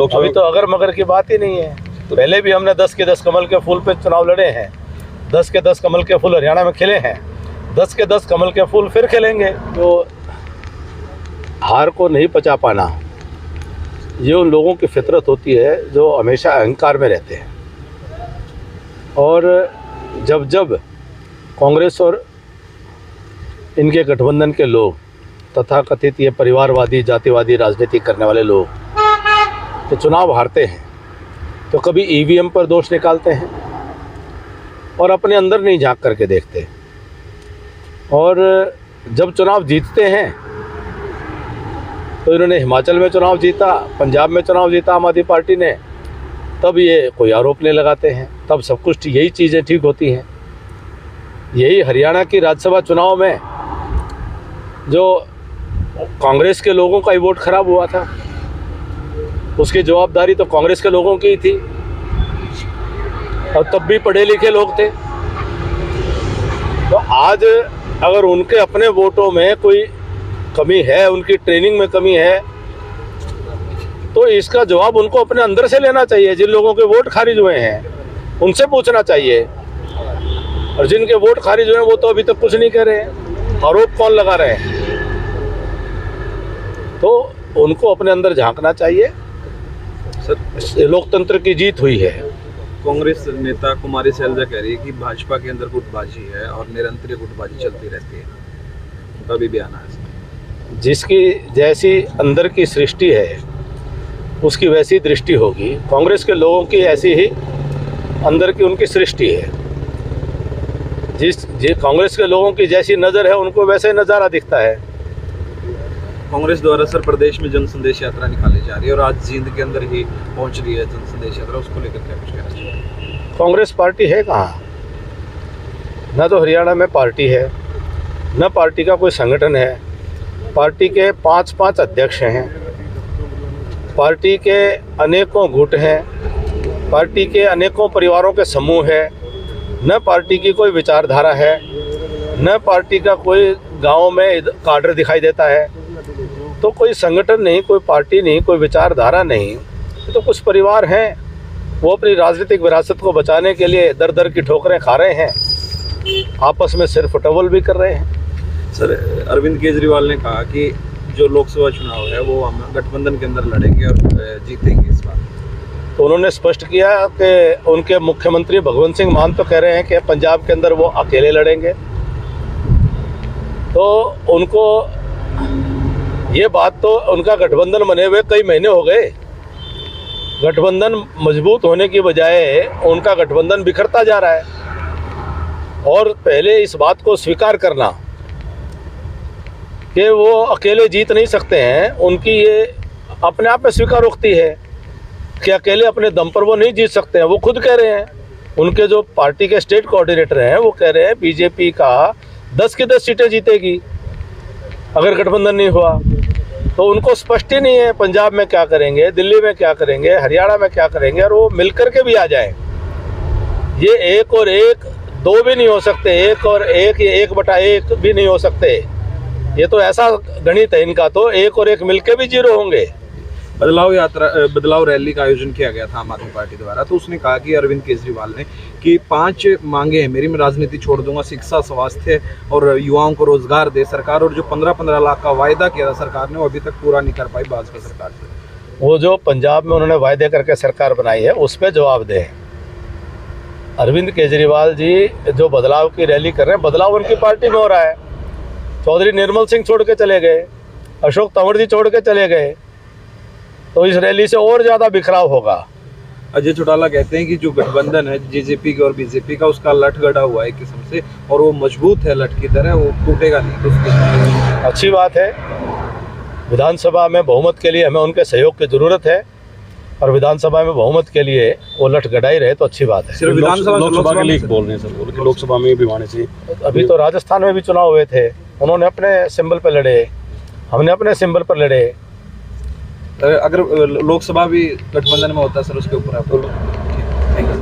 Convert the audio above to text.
अभी तो अगर मगर की बात ही नहीं है। पहले भी हमने 10 के 10 कमल के फूल पे चुनाव लड़े हैं, 10 के 10 कमल के फूल हरियाणा में खिले हैं, 10 के 10 कमल के फूल फिर खिलेंगे। तो हार को नहीं पचा पाना ये उन लोगों की फितरत होती है जो हमेशा अहंकार में रहते हैं। और जब जब कांग्रेस और इनके गठबंधन के लोग तथा कथित ये परिवारवादी जातिवादी राजनीति करने वाले लोग तो चुनाव हारते हैं तो कभी ईवीएम पर दोष निकालते हैं और अपने अंदर नहीं झांक करके देखते, और जब चुनाव जीतते हैं तो इन्होंने हिमाचल में चुनाव जीता, पंजाब में चुनाव जीता आम आदमी पार्टी ने, तब ये कोई आरोप नहीं लगाते हैं, तब सब कुछ यही चीज़ें ठीक होती हैं। यही हरियाणा की राज्यसभा चुनाव में जो कांग्रेस के लोगों का ही वोट खराब हुआ था, उसकी जवाबदारी तो कांग्रेस के लोगों की ही थी, और तब भी पढ़े लिखे लोग थे। तो आज अगर उनके अपने वोटों में कोई कमी है, उनकी ट्रेनिंग में कमी है, तो इसका जवाब उनको अपने अंदर से लेना चाहिए। जिन लोगों के वोट खारिज हुए हैं उनसे पूछना चाहिए, और जिनके वोट खारिज हुए हैं वो तो अभी तक कुछ नहीं कर रहे हैं, आरोप कौन लगा रहे हैं। तो उनको अपने अंदर झांकना चाहिए। सर, लोकतंत्र की जीत हुई है। कांग्रेस नेता कुमारी सैलजा कह रही है कि भाजपा के अंदर गुटबाजी है और निरंतर गुटबाजी चलती रहती है, उनका भी बयान है। जिसकी जैसी अंदर की सृष्टि है उसकी वैसी दृष्टि होगी। कांग्रेस के लोगों की ऐसी ही अंदर की उनकी सृष्टि है। जिस कांग्रेस के लोगों की जैसी नज़र है उनको वैसे ही नज़ारा दिखता है। कांग्रेस द्वारा सर प्रदेश में जन संदेश यात्रा निकाली जा रही है और आज जींद के अंदर ही पहुंच रही है जन संदेश यात्रा, उसको लेकर क्या कुछ कहना चाहिए? कांग्रेस पार्टी है कहाँ? न तो हरियाणा में पार्टी है, न पार्टी का कोई संगठन है। पार्टी के 5-5 अध्यक्ष हैं, पार्टी के अनेकों गुट हैं, पार्टी के अनेकों परिवारों के समूह है। न पार्टी की कोई विचारधारा है, न पार्टी का कोई गांव में काडर दिखाई देता है। तो कोई संगठन नहीं, कोई पार्टी नहीं, कोई विचारधारा नहीं, तो कुछ परिवार हैं वो अपनी राजनीतिक विरासत को बचाने के लिए दर दर की ठोकरें खा रहे हैं, आपस में सिर फुटबॉल भी कर रहे हैं। सर, अरविंद केजरीवाल ने कहा कि जो लोकसभा चुनाव है वो हम गठबंधन के अंदर लड़ेंगे और जीतेंगे इस बार। तो उन्होंने स्पष्ट किया कि उनके मुख्यमंत्री भगवंत सिंह मान तो कह रहे हैं कि पंजाब के अंदर वो अकेले लड़ेंगे। तो उनको ये बात तो उनका गठबंधन बने हुए कई महीने हो गए, गठबंधन मजबूत होने की बजाय उनका गठबंधन बिखरता जा रहा है। और पहले इस बात को स्वीकार करना कि वो अकेले जीत नहीं सकते हैं, उनकी ये अपने आप में स्वीकारोक्ति है कि अकेले अपने दम पर वो नहीं जीत सकते हैं। वो खुद कह रहे हैं, उनके जो पार्टी के स्टेट कोऑर्डिनेटर हैं वो कह रहे हैं बीजेपी का 10 की 10 सीटें जीतेगी अगर गठबंधन नहीं हुआ। तो उनको स्पष्ट ही नहीं है पंजाब में क्या करेंगे, दिल्ली में क्या करेंगे, हरियाणा में क्या करेंगे, और वो मिलकर के भी आ जाएं। ये 1 और 1 2 भी नहीं हो सकते, 1 और 1 ये 1/1 भी नहीं हो सकते। ये तो ऐसा गणित है इनका, तो 1 और 1 मिलके भी 0 होंगे। बदलाव रैली का आयोजन किया गया था आम आदमी पार्टी द्वारा, तो उसने कहा कि अरविंद केजरीवाल ने कि 5 मांगे हैं मेरी, मैं राजनीति छोड़ दूंगा, शिक्षा, स्वास्थ्य और युवाओं को रोजगार दे सरकार, और जो 15-15 लाख का वायदा किया था सरकार ने वो अभी तक पूरा नहीं कर पाई भाजपा सरकार से। वो जो पंजाब में उन्होंने वायदे करके सरकार बनाई है उस पर जवाब दें। अरविंद केजरीवाल जी जो बदलाव की रैली कर रहे हैं, बदलाव उनकी पार्टी में हो रहा है। चौधरी निर्मल सिंह छोड़ के चले गए, अशोक तंवर जी छोड़ के चले गए, तो इस रैली से और ज़्यादा बिखराव होगा। अजय चौटाला कहते हैं कि जो गठबंधन है जेजेपी का और बीजेपी का, उसका लठ गड़ा हुआ है एक किस्म से, और वो मजबूत है लठ की तरह, वो टूटेगा नहीं। अच्छी बात है, विधानसभा में बहुमत के लिए हमें उनके सहयोग की ज़रूरत है, और विधानसभा में बहुमत के लिए वो लठ गड़ाई रहे तो अच्छी बात है। सिर्फ लोकसभा के लिए बोल रहे हैं सर, कि लोकसभा में भी आने चाहिए। अभी तो राजस्थान में भी चुनाव हुए थे, उन्होंने अपने सिंबल पर लड़े, हमने अपने सिंबल पर लड़े। अगर लोकसभा भी गठबंधन में होता है सर, उसके ऊपर आप